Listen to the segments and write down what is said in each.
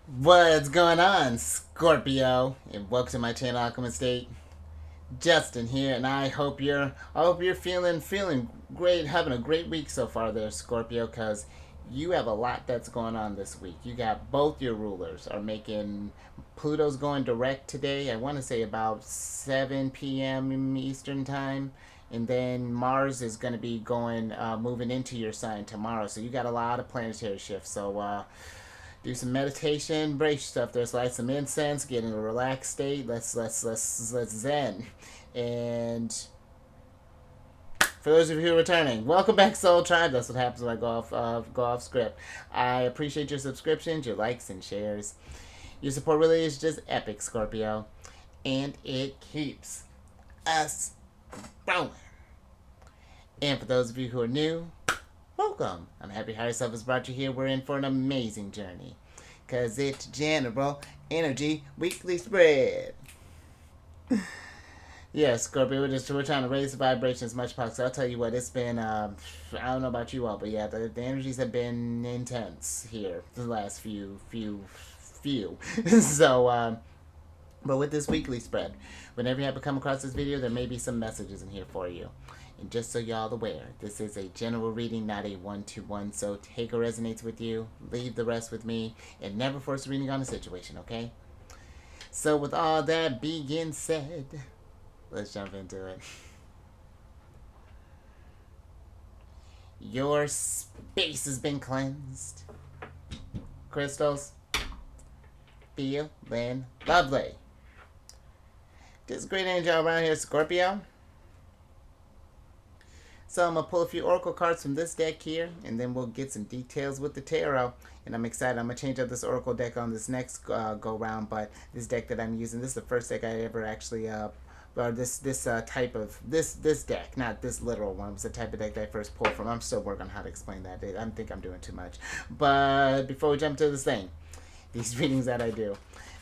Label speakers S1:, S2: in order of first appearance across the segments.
S1: What's going on, Scorpio? And welcome to my channel, Alchemist. Justin here, and I hope you're feeling great, having a great week so far there, Scorpio, because you have a lot that's going on this week. You got both your rulers are making Pluto's going direct today. I want to say about 7 p.m. Eastern time. And then Mars is going to be moving into your sign tomorrow. So you got a lot of planetary shifts. So do some meditation, brace stuff. There's light some incense, get in a relaxed state. Let's zen. And for those of you who are returning, welcome back, Soul Tribe. That's what happens when I go off script. I appreciate your subscriptions, your likes, and shares. Your support really is just epic, Scorpio, and it keeps us growing. And for those of you who are new, welcome. I'm happy Higher Self has brought you here. We're in for an amazing journey. Because it's General Energy Weekly Spread. Yeah, Scorpio, we're trying to raise the vibration as much as possible. I'll tell you what, it's been, I don't know about you all, but yeah, the energies have been intense here the last few. So, but with this weekly spread, whenever you happen to come across this video, there may be some messages in here for you. And just so y'all aware, this is a general reading, not a one-to-one. So take what resonates with you, leave the rest with me, and never force a reading on a situation, okay? So with all that being said, let's jump into it. Your space has been cleansed. Crystals, feeling lovely. Just great energy all around here, Scorpio. So I'm going to pull a few oracle cards from this deck here, and then we'll get some details with the tarot. And I'm excited. I'm going to change up this oracle deck on this next go round, but this deck that I'm using, this is the first deck I ever actually or this type of this deck, not this literal one. It was the type of deck that I first pulled from. I'm still working on how to explain that. I think I'm doing too much. But before we jump to this thing, these readings that I do,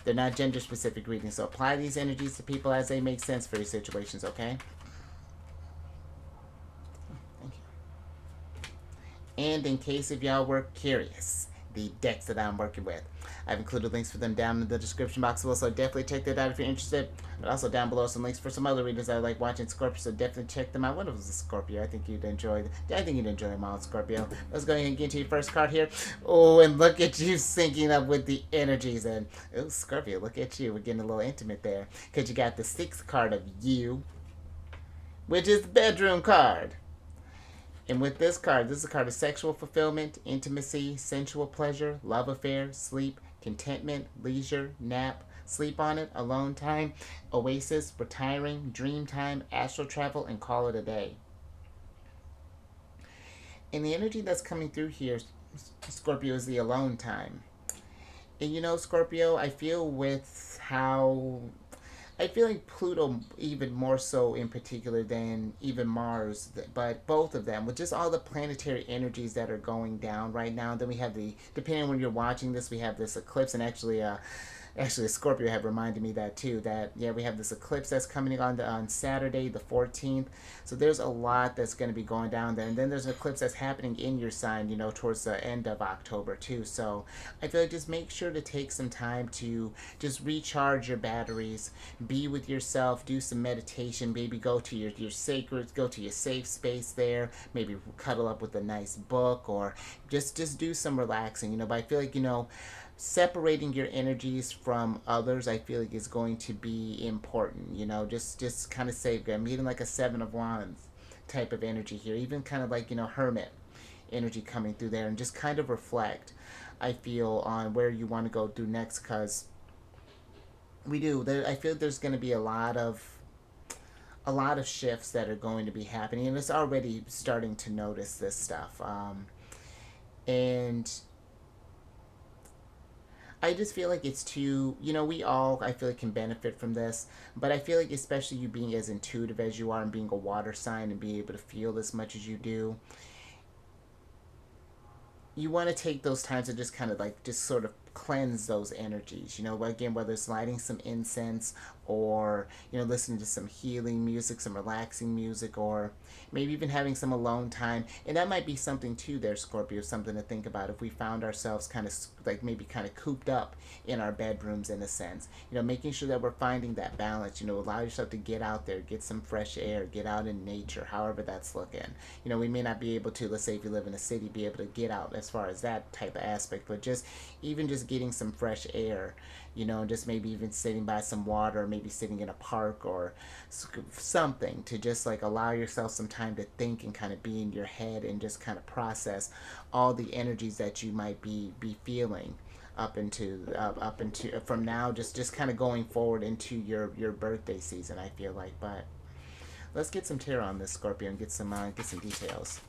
S1: they're not gender specific readings. So apply these energies to people as they make sense for your situations, okay? And in case if y'all were curious, the decks that I'm working with, I've included links for them down in the description box below, so definitely check that out if you're interested. But also down below some links for some other readers I like watching, Scorpio, so definitely check them out. What was a Scorpio? I think you'd enjoy them all, Scorpio. Let's go ahead and get to your first card here. Oh, and look at you syncing up with the energies. And, oh, Scorpio, look at you. We're getting a little intimate there. Because you got the sixth card of you, which is the bedroom card. And with this card, this is a card of sexual fulfillment, intimacy, sensual pleasure, love affair, sleep, contentment, leisure, nap, sleep on it, alone time, oasis, retiring, dream time, astral travel, and call it a day. And the energy that's coming through here, Scorpio, is the alone time. And you know, Scorpio, I feel like Pluto even more so in particular than even Mars, but both of them with just all the planetary energies that are going down right now. Then we have depending on when you're watching this, we have this eclipse, and actually Scorpio had reminded me that too, that yeah, we have this eclipse that's coming on Saturday the 14th. So there's a lot that's going to be going down there, and then there's an eclipse that's happening in your sign, towards the end of October too. So I feel like just make sure to take some time to just recharge your batteries, be with yourself, do some meditation, maybe go to your sacred, go to your safe space there, maybe cuddle up with a nice book, or just do some relaxing, but I feel like separating your energies from others, I feel like is going to be important. Just kind of say, I'm even like a Seven of Wands type of energy here, even kind of like Hermit energy coming through there, and just kind of reflect, I feel, on where you want to go through next, because I feel there's going to be a lot of shifts that are going to be happening, and it's already starting to notice this stuff. And I just feel like it's too, we all, I feel like, can benefit from this, but I feel like especially you being as intuitive as you are and being a water sign and being able to feel as much as you do, you want to take those times to just kind of like just sort of cleanse those energies. You know, again, whether it's lighting some incense or, you know, listening to some healing music, some relaxing music, or maybe even having some alone time. And that might be something too there, Scorpio, something to think about if we found ourselves kind of like maybe kind of cooped up in our bedrooms in a sense. You know, making sure that we're finding that balance. You know, allow yourself to get out there, get some fresh air, get out in nature, however that's looking. You know, we may not be able to, let's say if you live in a city, be able to get out as far as that type of aspect, but just even just getting some fresh air, you know, just maybe even sitting by some water, maybe sitting in a park or something to just like allow yourself some time to think and kind of be in your head and just kind of process all the energies that you might be feeling up into from now, just kind of going forward into your birthday season, I feel like. But let's get some tarot on this, Scorpio, and get some details.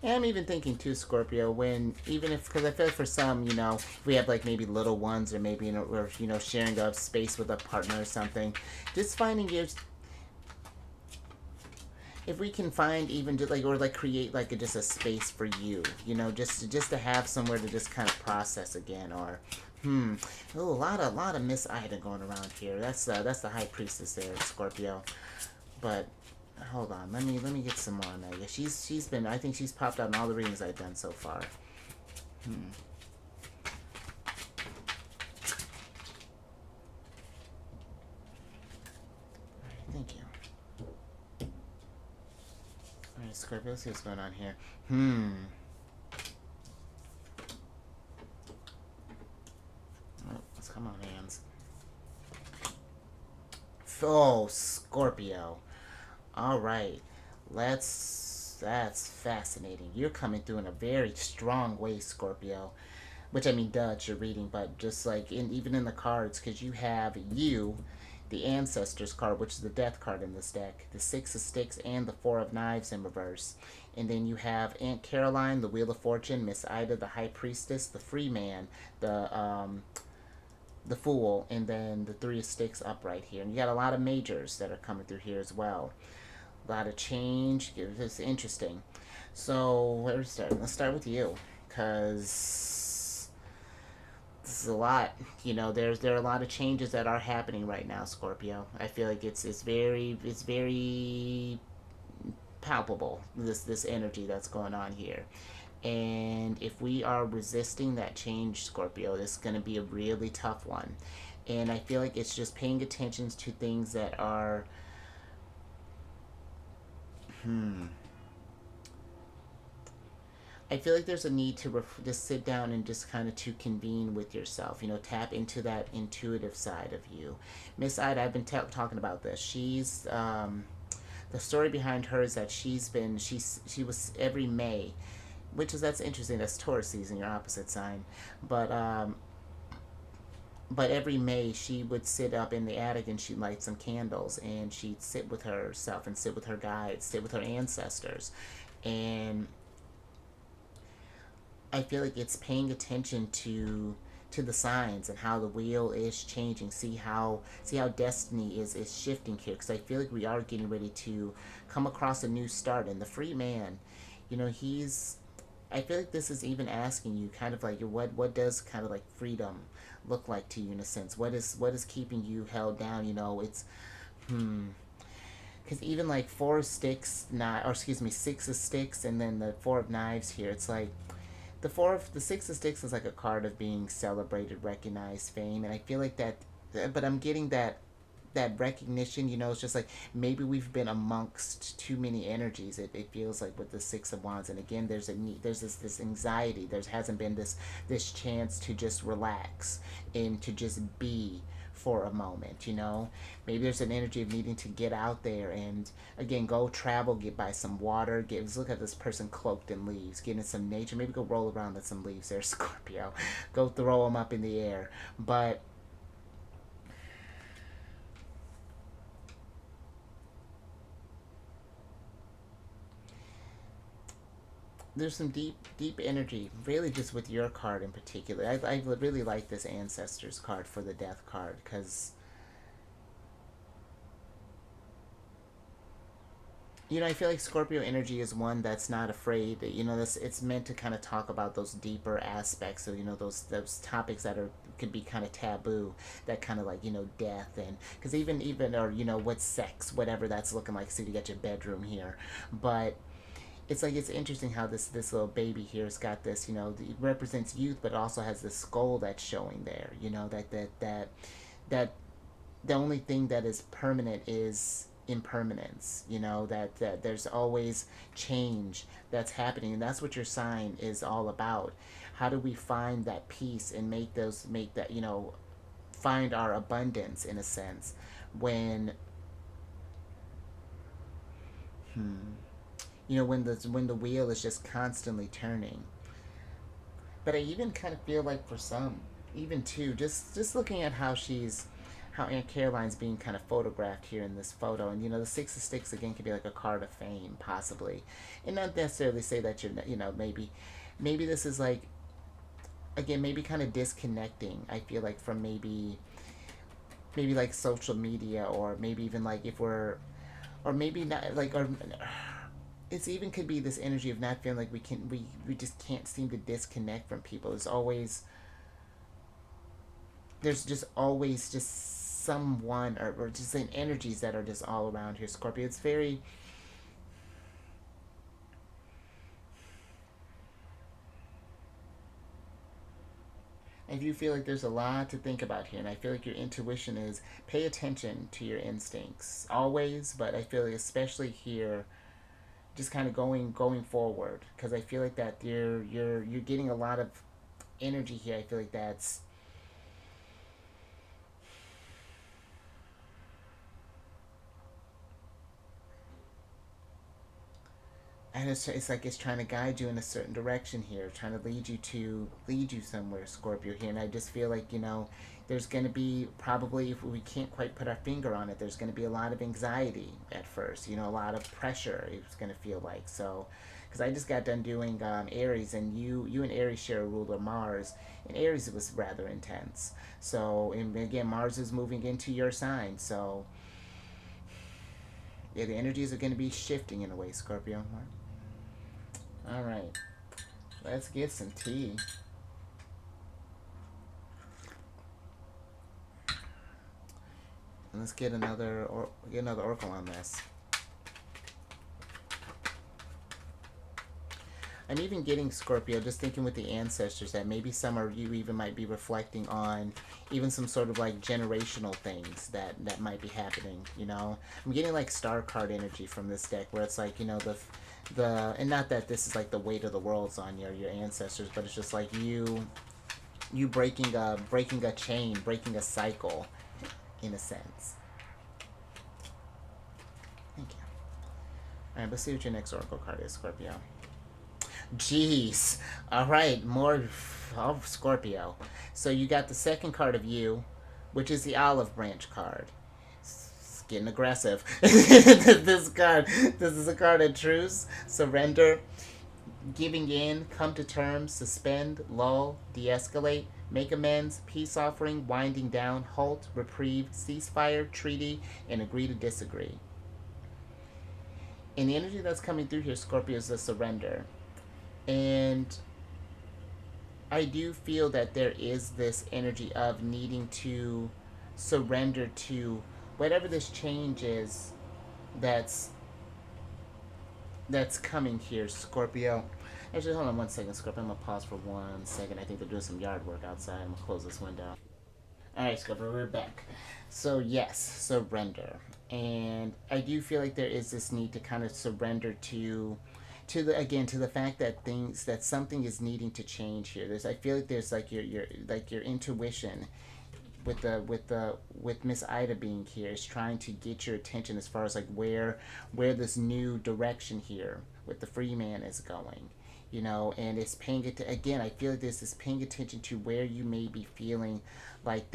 S1: And I'm even thinking too, Scorpio, when even if because I feel like for some, you know, we have like maybe little ones or maybe, you know, or you know, sharing a space with a partner or something, just finding your if we can find even just like or like create like just a space for you, you know, just to have somewhere to just kind of process again, or oh, a lot of Miss Ida going around here. That's the High Priestess there, Scorpio. But hold on, let me get some more on that. Yeah, she's been, I think she's popped out in all the readings I've done so far. Alright, thank you. Alright, Scorpio, let's see what's going on here. Oh, let's come on, hands. Oh, Scorpio. Alright. That's fascinating. You're coming through in a very strong way, Scorpio. Which I mean, duh, it's your reading, but just like even in the cards, because you have you, the Ancestors card, which is the Death card in this deck, the Six of Sticks, and the Four of Knives in reverse. And then you have Aunt Caroline, the Wheel of Fortune, Miss Ida, the High Priestess, the Free Man, the Fool, and then the Three of Sticks upright here. And you got a lot of majors that are coming through here as well. A lot of change. It's interesting. So where to start? Let's start with you, because this is a lot. You know, there are a lot of changes that are happening right now, Scorpio. I feel like it's very palpable, this energy that's going on here. And if we are resisting that change, Scorpio, this is going to be a really tough one. And I feel like it's just paying attention to things that are I feel like there's a need to just sit down and just kind of to convene with yourself. You know, tap into that intuitive side of you. Miss Ida, I've been talking about this. She's the story behind her is that she was every May, which is that's interesting. That's Taurus season, your opposite sign, but every May she would sit up in the attic and she'd light some candles and she'd sit with herself and sit with her guides, sit with her ancestors, and I feel like it's paying attention to the signs and how the wheel is changing. See how destiny is shifting here, because I feel like we are getting ready to come across a new start. And the Free Man, you know, he's. I feel like this is even asking you kind of like what does kind of like freedom look like to you in a sense. What is keeping you held down? You know, it's because even like Four of Sticks, not or excuse me, Six of Sticks, and then the Four of Knives here. It's like the Six of Sticks is like a card of being celebrated, recognized, fame, and I feel like that. But I'm getting that recognition. You know, it's just like maybe we've been amongst too many energies. It feels like with the Six of Wands, and again, there's this anxiety. There hasn't been this chance to just relax and to just be for a moment, you know. Maybe there's an energy of needing to get out there and again go travel, get by some water, get look at this person cloaked in leaves, get in some nature, maybe go roll around in some leaves there, Scorpio. Go throw them up in the air. But there's some deep energy, really, just with your card in particular. I really like this Ancestors card for the Death card, because I feel like Scorpio energy is one that's not afraid. This it's meant to kind of talk about those deeper aspects of those topics that are could be kind of taboo, that kind of like death, and because even or what sex, whatever that's looking like. So you got your bedroom here, but it's like it's interesting how this little baby here has got this, it represents youth, but also has this skull that's showing there. That the only thing that is permanent is impermanence. That there's always change that's happening, and that's what your sign is all about. How do we find that peace and make that find our abundance in a sense when when the wheel is just constantly turning. But I even kind of feel like for some, even too, just looking at how Aunt Caroline's being kind of photographed here in this photo, and the Six of Sticks again could be like a card of fame possibly, and not necessarily say that you're maybe this is like again maybe kind of disconnecting. I feel like from maybe like social media, or maybe even like if we're or maybe not like or it's even could be this energy of not feeling like we just can't seem to disconnect from people. There's just always just someone, or just saying energies that are just all around here, Scorpio. It's very I do feel like there's a lot to think about here, and I feel like your intuition is pay attention to your instincts always, but I feel like especially here, just kind of going forward, because I feel like that you're getting a lot of energy here. I feel like that's and it's like it's trying to guide you in a certain direction here, trying to lead you somewhere, Scorpio here. And I just feel like there's going to be probably, if we can't quite put our finger on it, there's going to be a lot of anxiety at first. A lot of pressure. It's going to feel like so. Because I just got done doing Aries, and you and Aries share a ruler Mars, and Aries was rather intense. So, and again, Mars is moving into your sign, so yeah, the energies are going to be shifting in a way, Scorpio. All right, let's get some tea. And let's get another oracle on this. I'm even getting, Scorpio, just thinking with the ancestors, that maybe some of you even might be reflecting on even some sort of like generational things that might be happening. I'm getting like star card energy from this deck, where it's like the and not that this is like the weight of the world's on your ancestors, but it's just like you breaking a chain, breaking a cycle, in a sense. Thank you. All right, let's see what your next oracle card is, Scorpio. Jeez. All right, more of Scorpio. So you got the second card of you, which is the olive branch card. It's getting aggressive. This is a card of truce, surrender, giving in, come to terms, suspend, lull, de-escalate, make amends, peace offering, winding down, halt, reprieve, ceasefire, treaty, and agree to disagree. And the energy that's coming through here, Scorpio, is the surrender. And I do feel that there is this energy of needing to surrender to whatever this change is that's coming here, Scorpio. Actually, hold on one second, Scorpio. I'm gonna pause for 1 second. I think they're doing some yard work outside. I'm gonna close this window. All right, Scorpio, we're back. So yes, surrender, and I do feel like there is this need to kind of surrender to the fact that something is needing to change here. I feel like there's like your intuition with Miss Ida being here is trying to get your attention as far as like where this new direction here with the free man is going. And it's paying it to, again, I feel like this is paying attention to where you may be feeling like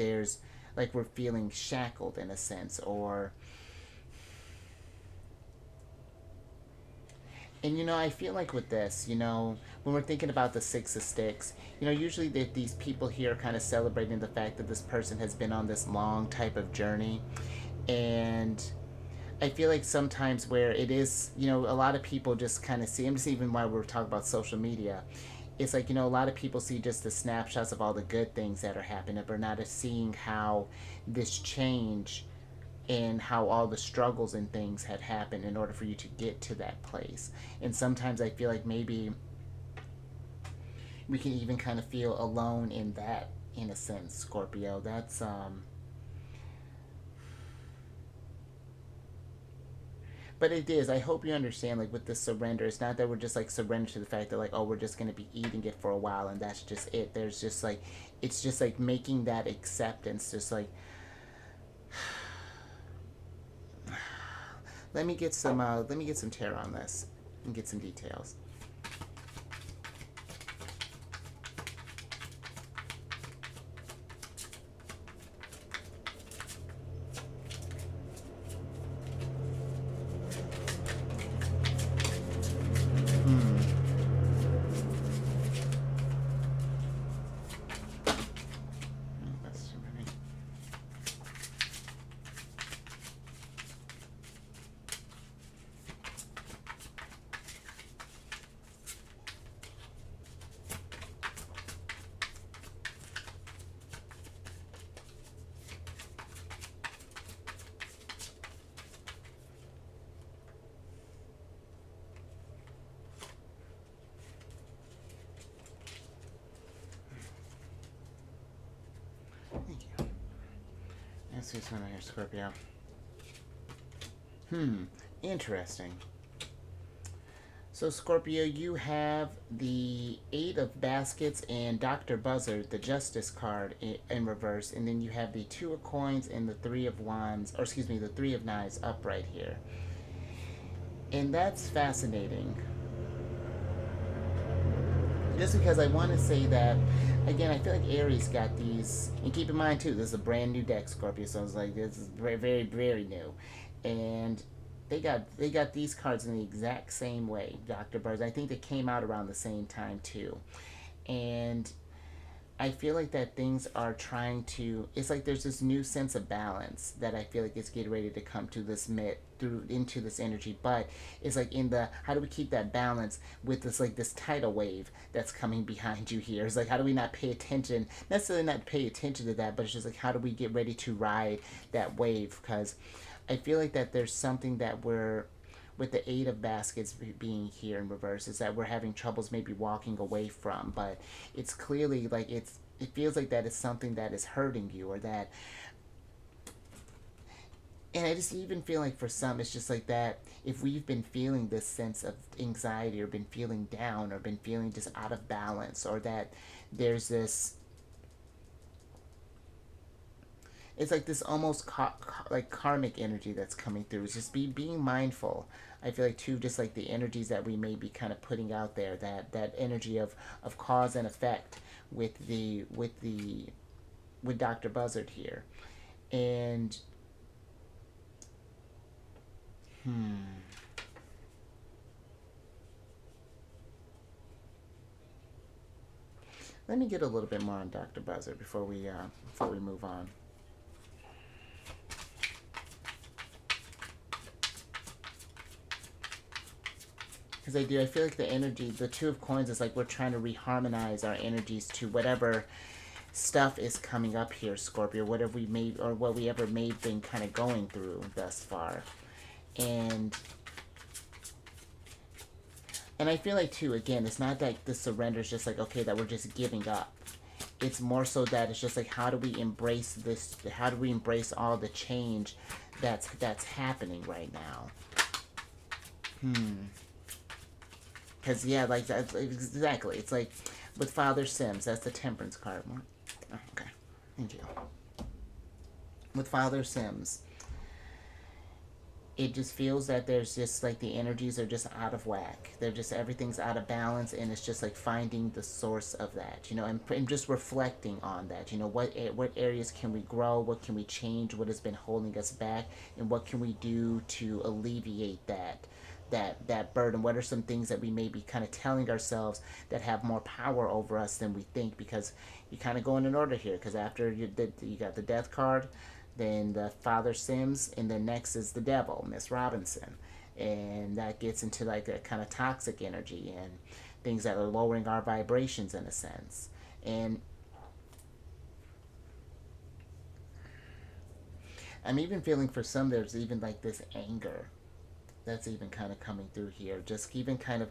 S1: we're feeling shackled in a sense, or And I feel like with this, when we're thinking about the Six of Sticks, usually these people here are kind of celebrating the fact that this person has been on this long type of journey. And I feel like sometimes where it is, a lot of people just kind of see, I'm just even while we're talking about social media, it's like, a lot of people see just the snapshots of all the good things that are happening, but not seeing how this change and how all the struggles and things had happened in order for you to get to that place. And sometimes I feel like maybe we can even kind of feel alone in that, in a sense, Scorpio. But it is. I hope you understand, like with the surrender, it's not that we're just like surrender to the fact that like, oh, we're just gonna be eating it for a while and that's just it. There's just like, it's just like making that acceptance, just like, let me get some tarot on this and get some details. That's too many. Thank you. Let's see what's going on here, Scorpio. Interesting. So, Scorpio, you have the Eight of Baskets and Dr. Buzzard, the Justice card, in reverse, and then you have the Two of Coins and the Three of Wands, or excuse me, the Three of Knives upright here. And that's fascinating. Just because I want to say that, again, I feel like Aries got these, and keep in mind too, this is a brand new deck, Scorpio, so it's like, this is very, very, very new. And they got these cards in the exact same way, Dr. Birds. I think they came out around the same time too. And I feel like that things are trying to. It's like there's this new sense of balance that I feel like it's getting ready to come to this mid through into this energy. But it's like in the how do we keep that balance with this like this tidal wave that's coming behind you here? It's like how do we not pay attention? Necessarily not pay attention to that, but it's just like how do we get ready to ride that wave? Because I feel like that there's something that we're with the Eight of Baskets being here in reverse is that we're having troubles maybe walking away from, but it's clearly like it feels like that is something that is hurting you or that. And I just even feel like for some it's just like that if we've been feeling this sense of anxiety or been feeling down or been feeling just out of balance or that there's this, it's like this almost like karmic energy that's coming through. It's just being mindful. I feel like too, just like the energies that we may be kind of putting out there, that energy of cause and effect with Dr. Buzzard here, and let me get a little bit more on Dr. Buzzard before we move on. Because I feel like the energy, the Two of Coins is like we're trying to reharmonize our energies to whatever stuff is coming up here, Scorpio, whatever we may, or what we ever may have been kind of going through thus far. And I feel like too, again, it's not like the surrender is just like, okay, that we're just giving up. It's more so that it's just like how do we embrace this, how do we embrace all the change that's happening right now. Because, yeah, like, that's exactly. It's like with Father Sims, that's the Temperance card. Oh, okay, thank you. With Father Sims, it just feels that there's just like the energies are just out of whack. They're just, everything's out of balance, and it's just like finding the source of that, and just reflecting on that. What areas can we grow? What can we change? What has been holding us back? And what can we do to alleviate that burden? What are some things that we may be kind of telling ourselves that have more power over us than we think? Because you kind of going in order here. Because after you got the death card, then the Father Sims, and then next is the Devil, Miss Robinson, and that gets into like a kind of toxic energy and things that are lowering our vibrations in a sense. And I'm even feeling for some there's even like this anger that's even kind of coming through here. Just even kind of,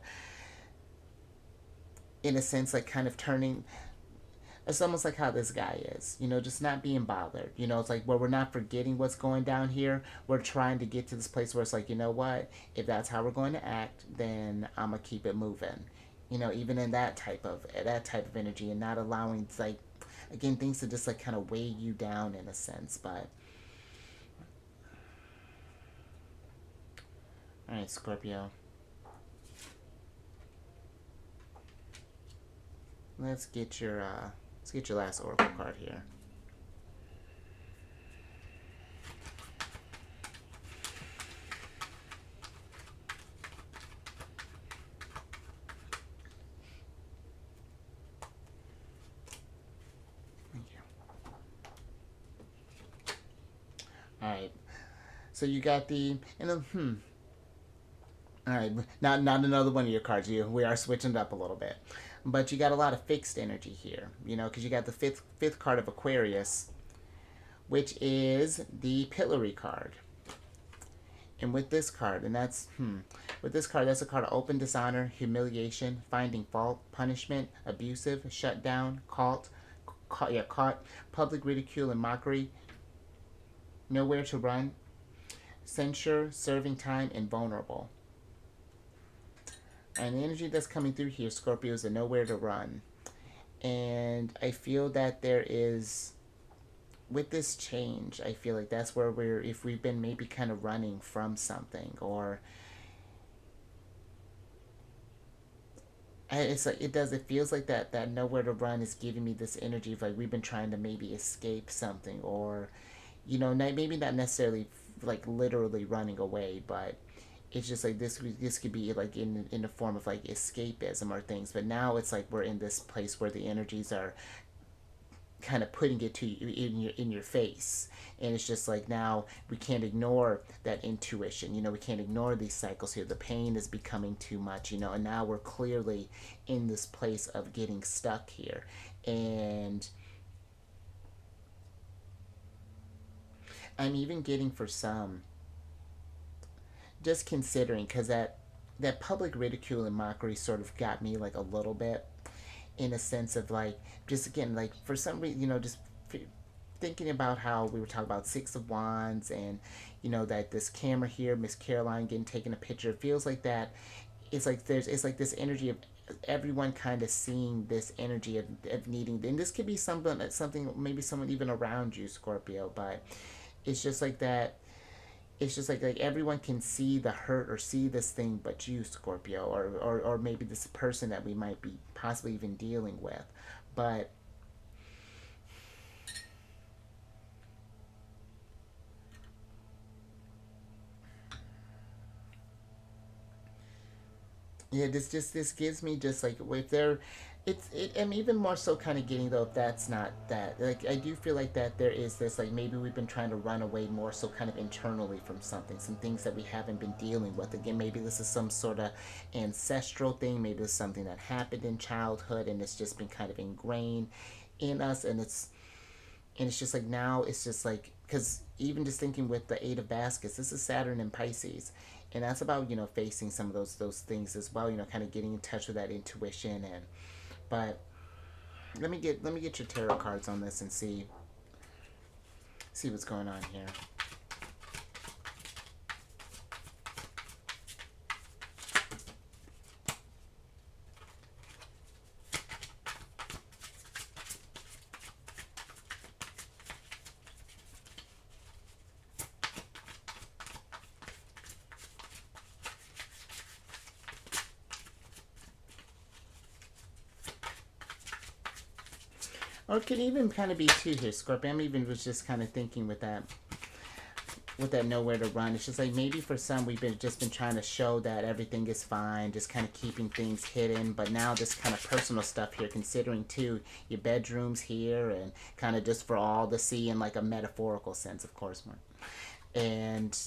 S1: in a sense, like kind of turning. It's almost like how this guy is, just not being bothered. It's like where we're not forgetting what's going down here. We're trying to get to this place where it's like, you know what? If that's how we're going to act, then I'm gonna keep it moving. Even in that type of energy, and not allowing like, again, things to just like kind of weigh you down in a sense. But all right, Scorpio. Let's get your last oracle card here. Thank you. All right. So you got the All right, not another one of your cards. We are switching it up a little bit, but you got a lot of fixed energy here. Because you got the fifth card of Aquarius, which is the Pillory card. And with this card, that's a card of open dishonor, humiliation, finding fault, punishment, abusive, shut down, caught, public ridicule and mockery, nowhere to run, censure, serving time, and vulnerable. And the energy that's coming through here, Scorpio, is a nowhere to run. And I feel that there is, with this change, I feel like that's where if we've been maybe kind of running from something, or it feels like that nowhere to run is giving me this energy of like we've been trying to maybe escape something, or, maybe not necessarily like literally running away, but it's just like this could be like in the form of like escapism or things. But now it's like we're in this place where the energies are kind of putting it to you in your face, and it's just like now we can't ignore that intuition. We can't ignore these cycles here. The pain is becoming too much, and now we're clearly in this place of getting stuck here. And I'm even getting, for some, just considering, because that public ridicule and mockery sort of got me like a little bit, in a sense of like, just again, like for some reason, just thinking about how we were talking about Six of Wands, and that this camera here, Miss Caroline getting taken a picture, it feels like that. It's like this energy of everyone kind of seeing this energy of needing, and this could be something maybe someone even around you, Scorpio, but it's just like that. It's just like everyone can see the hurt or see this thing but you, Scorpio, or maybe this person that we might be possibly even dealing with. But yeah, this gives me just like, if there, I'm even more so kind of getting, though, if that's not that, like I do feel like that there is this, like maybe we've been trying to run away more so kind of internally from something, some things that we haven't been dealing with. Again, maybe this is some sort of ancestral thing, maybe it's something that happened in childhood and it's just been kind of ingrained in us, and it's just like now it's just like, because even just thinking with the Eight of Baskets, this is Saturn in Pisces, and that's about facing some of those things as well, kind of getting in touch with that intuition. And but let me get your tarot cards on this and see what's going on here. Or it could even kind of be two here, Scorpio. I'm even was just kind of thinking with that. with that nowhere to run. It's just like maybe for some we've been trying to show that everything is fine, just kind of keeping things hidden. But now this kind of personal stuff here, considering too your bedrooms here, and kind of just for all to see in like a metaphorical sense, of course, Mark. And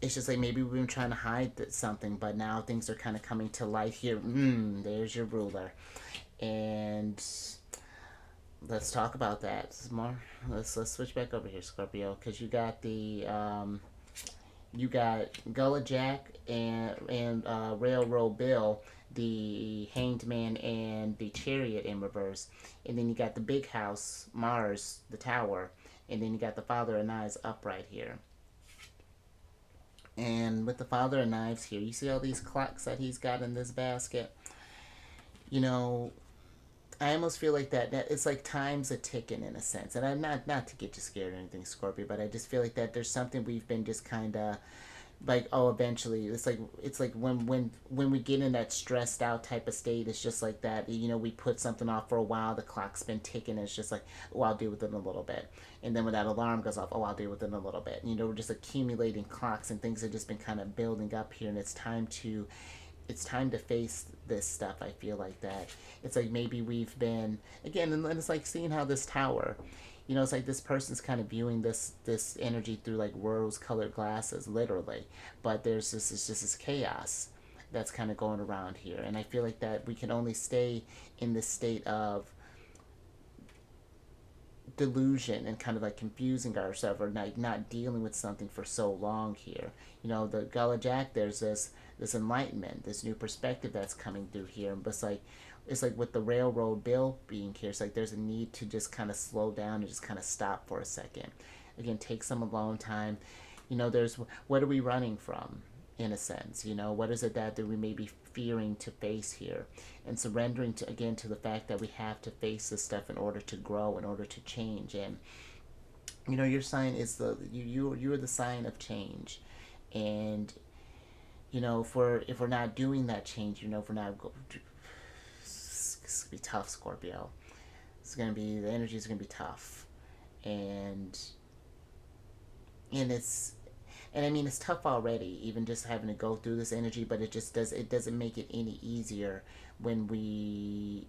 S1: it's just like maybe we've been trying to hide something, but now things are kind of coming to light here. There's your ruler, and let's talk about that some more. Let's switch back over here, Scorpio, because you got the you got Gullah Jack and Railroad Bill, the Hanged Man, and the Chariot in reverse, and then you got the Big House, Mars, the Tower, and then you got the Father of Knives upright here. And with the Father of Knives here, you see all these clocks that he's got in this basket. You know, I almost feel like that it's like time's a ticking in a sense. And I'm not to get you scared or anything, Scorpio, but I just feel like that there's something we've been just kind of like, oh, eventually it's like when we get in that stressed out type of state, it's just like that, you know, we put something off for a while, the clock's been ticking, and it's just like, oh, I'll deal with it in a little bit. And then when that alarm goes off, oh, I'll deal with it in a little bit. And, you know, we're just accumulating clocks, and things have just been kind of building up here, and it's time to face this stuff. I feel like that it's like maybe we've been, again, and it's like seeing how this tower, you know, it's like this person's kind of viewing this energy through like rose colored glasses, literally, but there's this chaos that's kind of going around here. And I feel like that we can only stay in this state of delusion and kind of like confusing ourselves, or not dealing with something for so long here. You know, the Gullah Jack, there's this enlightenment, this new perspective that's coming through here. But it's like with the Railroad Bill being here, it's like there's a need to just kind of slow down and just kind of stop for a second. Again, take some alone time. You know, there's, what are we running from, in a sense? You know, what is it that we may be fearing to face here, and surrendering to, again, to the fact that we have to face this stuff in order to grow, in order to change. And you know, your sign is you're the sign of change. And you know, if we're not doing that change, you know, if we're not, it's gonna be tough, Scorpio. The energy is gonna be tough, and it's, and I mean, it's tough already, even just having to go through this energy, but it doesn't make it any easier when we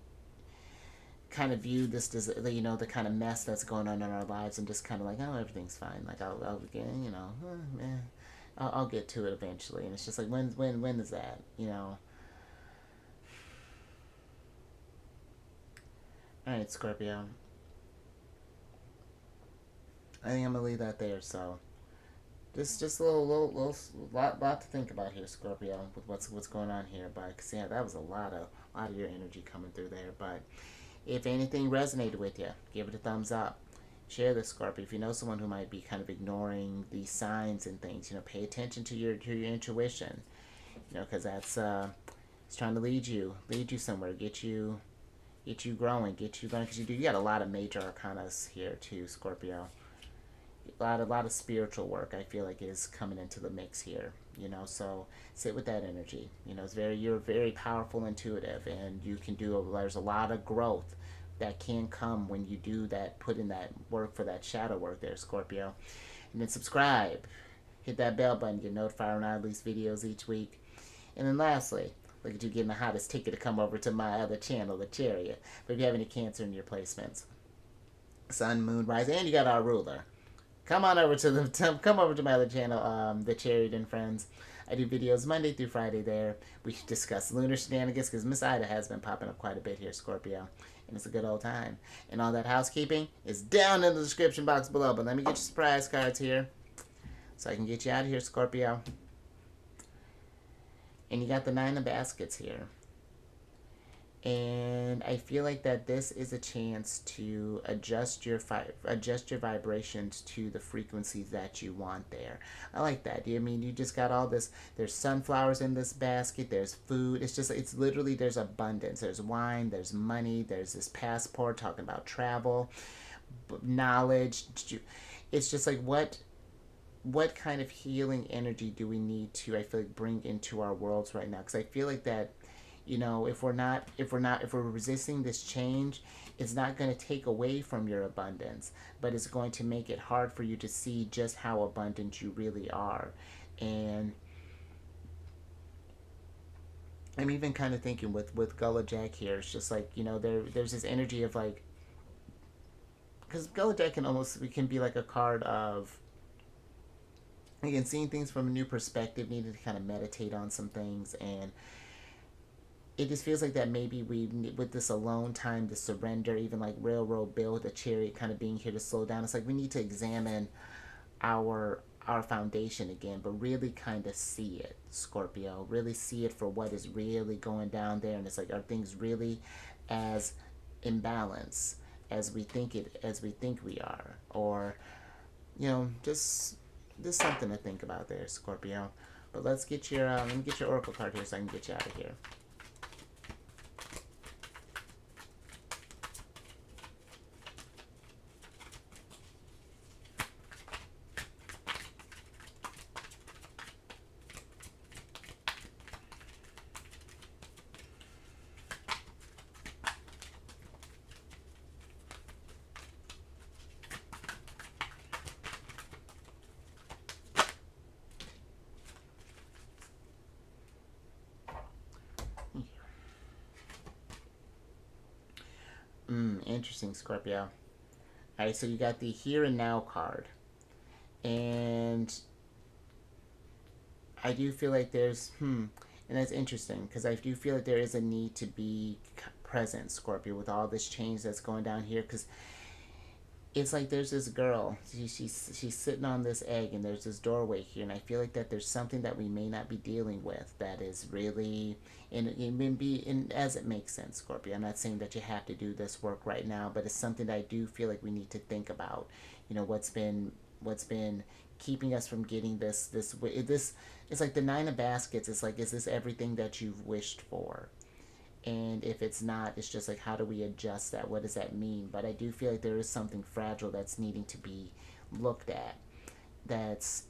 S1: kind of view this as, you know, the kind of mess that's going on in our lives, and just kind of like, oh, everything's fine. Like, I'll you know, I'll get to it eventually. And it's just like, when is that, you know? All right, Scorpio. I think I'm gonna leave that there. So, just a little lot to think about here, Scorpio, with what's going on here. But cause yeah, that was a lot of your energy coming through there. But if anything resonated with you, give it a thumbs up. Share this, Scorpio. If you know someone who might be kind of ignoring these signs and things, you know, pay attention to your intuition. You know, because that's it's trying to lead you somewhere, get you growing, get you going. Because you got a lot of major arcanas here too, Scorpio. A lot of spiritual work, I feel like, is coming into the mix here. You know, so sit with that energy. You know, you're very powerful, intuitive, and you can there's a lot of growth that can come when you do that, put in that work for that shadow work there, Scorpio. And then subscribe, hit that bell button, get notified when I release videos each week. And then lastly, look at you getting the hottest ticket to come over to my other channel, the Chariot. But if you have any Cancer in your placements, Sun, Moon, Rise, and you got our ruler, come over to my other channel, the Chariot and Friends. I do videos Monday through Friday there. We discuss lunar shenanigans, because Miss Ida has been popping up quite a bit here, Scorpio. And it's a good old time. And all that housekeeping is down in the description box below. But let me get your surprise cards here, so I can get you out of here, Scorpio. And you got the 9 of baskets here. And I feel like that this is a chance to adjust your vibrations to the frequencies that you want there. I like that. I mean, you just got all this. There's sunflowers in this basket. There's food. It's literally, there's abundance. There's wine. There's money. There's this passport talking about travel, knowledge. It's just like, what kind of healing energy do we need to, I feel like, bring into our worlds right now? Because I feel like that, You know, if we're resisting this change, it's not going to take away from your abundance, but it's going to make it hard for you to see just how abundant you really are. And I'm even kind of thinking with Gullah Jack here, it's just like, you know, there's this energy of like, because Gullah Jack can be like a card of, again, seeing things from a new perspective, needed to kind of meditate on some things. And it just feels like that maybe we, with this alone time, the surrender, even like Railroad Bill, the chariot kind of being here to slow down, it's like we need to examine our foundation again, but really kind of see it, Scorpio. Really see it for what is really going down there. And it's like, are things really as imbalanced as we think we are? Or, you know, just something to think about there, Scorpio. But let's get your let me get your oracle card here so I can get you out of here. Interesting, Scorpio. All right, so you got the here and now card, and I do feel like and that's interesting because I do feel like there is a need to be present, Scorpio, with all this change that's going down here. Because it's like there's this girl, she's sitting on this egg, and there's this doorway here, and I feel like that there's something that we may not be dealing with that is really, and it may be, and as it makes sense, Scorpio. I'm not saying that you have to do this work right now, but it's something that I do feel like we need to think about. You know, what's been keeping us from getting this. It's like the nine of baskets. It's like, is this everything that you've wished for? And if it's not, it's just like, how do we adjust that? What does that mean? But I do feel like there is something fragile that's needing to be looked at. That's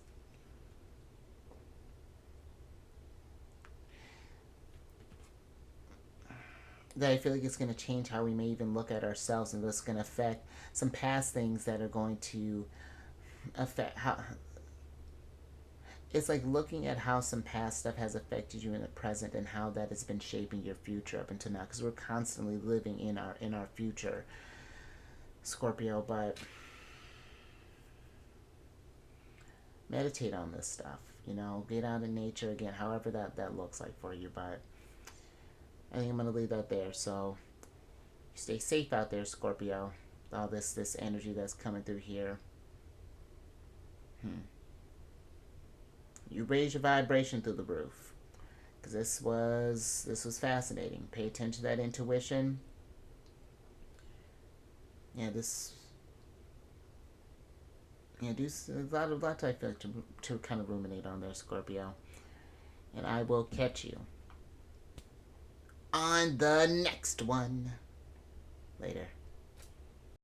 S1: that I feel like it's going to change how we may even look at ourselves, and it's going to affect some past things that are going to affect how. It's like looking at how some past stuff has affected you in the present, and how that has been shaping your future up until now, because we're constantly living in our future, Scorpio. But meditate on this stuff, you know, get out in nature again, however that looks like for you. But I think I'm going to leave that there. So stay safe out there, Scorpio. All this energy that's coming through here. You raise your vibration through the roof, because this was fascinating. Pay attention to that intuition. Yeah, this. Yeah, do a lot I feel like to kind of ruminate on there, Scorpio. And I will catch you on the next one.